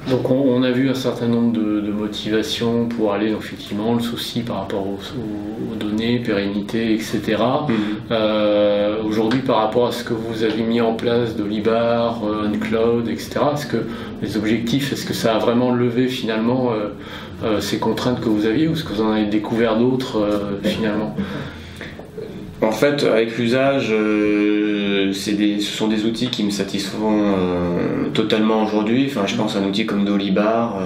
Donc on a vu un certain nombre de motivations pour aller, donc, effectivement, le souci par rapport aux données, pérennité, etc. Aujourd'hui, par rapport à ce que vous avez mis en place, Dolibar, OnCloud, etc., est-ce que les objectifs, est-ce que ça a vraiment levé finalement ces contraintes que vous aviez, ou est-ce que vous en avez découvert d'autres finalement? En fait, avec l'usage, ce sont des outils qui me satisfont totalement aujourd'hui. Enfin, je pense à un outil comme Dolibar.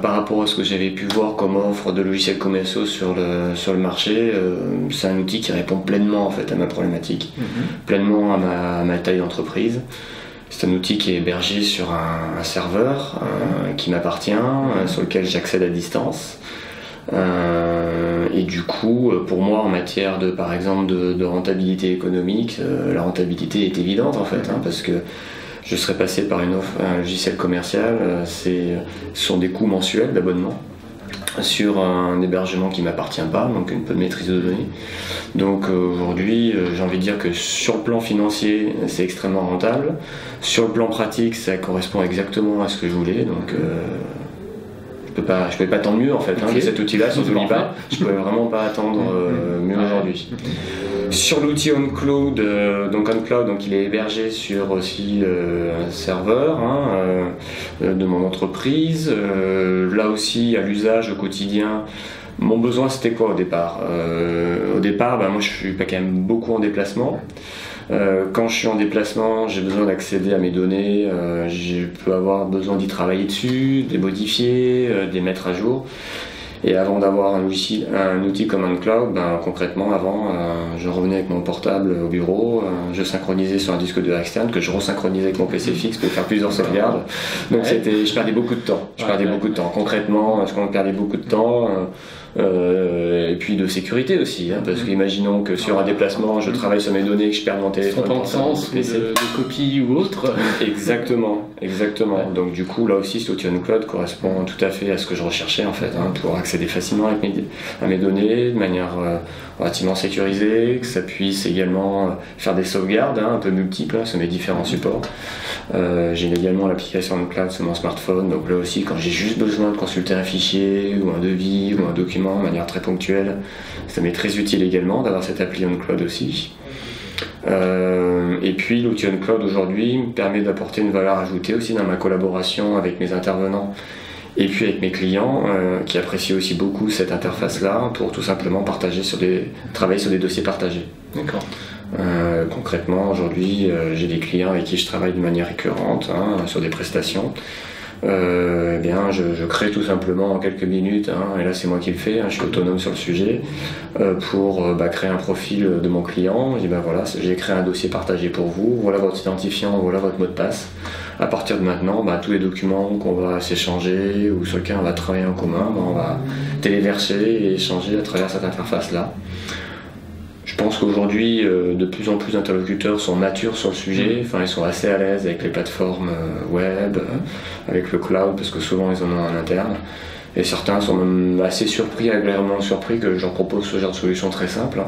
Par rapport à ce que j'avais pu voir comme offre de logiciels commerciaux sur le marché, c'est un outil qui répond pleinement en fait à ma problématique, pleinement à ma taille d'entreprise. C'est un outil qui est hébergé sur un serveur qui m'appartient, sur lequel j'accède à distance. Et du coup, pour moi, en matière par exemple de rentabilité économique, la rentabilité est évidente en fait, parce que je serais passé par un logiciel commercial. Ce sont des coûts mensuels d'abonnement sur un hébergement qui ne m'appartient pas, donc un peu de maîtrise de données. Donc aujourd'hui, j'ai envie de dire que sur le plan financier, c'est extrêmement rentable. Sur le plan pratique, ça correspond exactement à ce que je voulais. Donc je pouvais pas attendre mieux en fait. J'ai cet outil-là sur Dolibar, je pouvais vraiment pas attendre mieux aujourd'hui. Sur l'outil OnCloud, donc il est hébergé sur aussi un serveur de mon entreprise. Là aussi, à l'usage au quotidien, mon besoin c'était quoi au départ? Au départ, moi je suis quand même beaucoup en déplacement. Quand je suis en déplacement, j'ai besoin d'accéder à mes données, je peux avoir besoin d'y travailler dessus, de les modifier, de les mettre à jour. Et avant d'avoir un outil comme OnCloud, concrètement avant, je revenais avec mon portable au bureau, je synchronisais sur un disque dur externe que je resynchronisais avec mon PC fixe pour faire plusieurs sauvegardes. Donc je perdais beaucoup de temps. Concrètement, je perdais beaucoup de temps. Et puis de sécurité aussi, parce qu'imaginons que sur un déplacement je travaille sur mes données et que je perds mon téléphone, de sens, de copie ou autre. Exactement. Donc du coup là aussi cet outil OnCloud correspond tout à fait à ce que je recherchais en fait, pour accéder facilement à mes données de manière relativement sécurisée, que ça puisse également faire des sauvegardes un peu multiples sur mes différents supports. J'ai également l'application OnCloud sur mon smartphone, donc là aussi quand j'ai juste besoin de consulter un fichier ou un devis ou un document de manière très ponctuelle, ça m'est très utile également d'avoir cette appli OnCloud aussi. Et puis l'outil OnCloud aujourd'hui me permet d'apporter une valeur ajoutée aussi dans ma collaboration avec mes intervenants et puis avec mes clients qui apprécient aussi beaucoup cette interface-là pour tout simplement travailler sur des dossiers partagés. D'accord. Concrètement, aujourd'hui, j'ai des clients avec qui je travaille de manière récurrente sur des prestations. Je crée tout simplement en quelques minutes, et là c'est moi qui le fais, je suis autonome sur le sujet, pour créer un profil de mon client. Je dis voilà, j'ai créé un dossier partagé pour vous, voilà votre identifiant, voilà votre mot de passe. À partir de maintenant, tous les documents qu'on va s'échanger ou sur lesquels on va travailler en commun, on va téléverser et échanger à travers cette interface-là. Je pense qu'aujourd'hui, de plus en plus d'interlocuteurs sont matures sur le sujet, ils sont assez à l'aise avec les plateformes web, avec le cloud, parce que souvent ils en ont en interne. Et certains sont même assez surpris, agréablement surpris que je leur propose ce genre de solution très simple.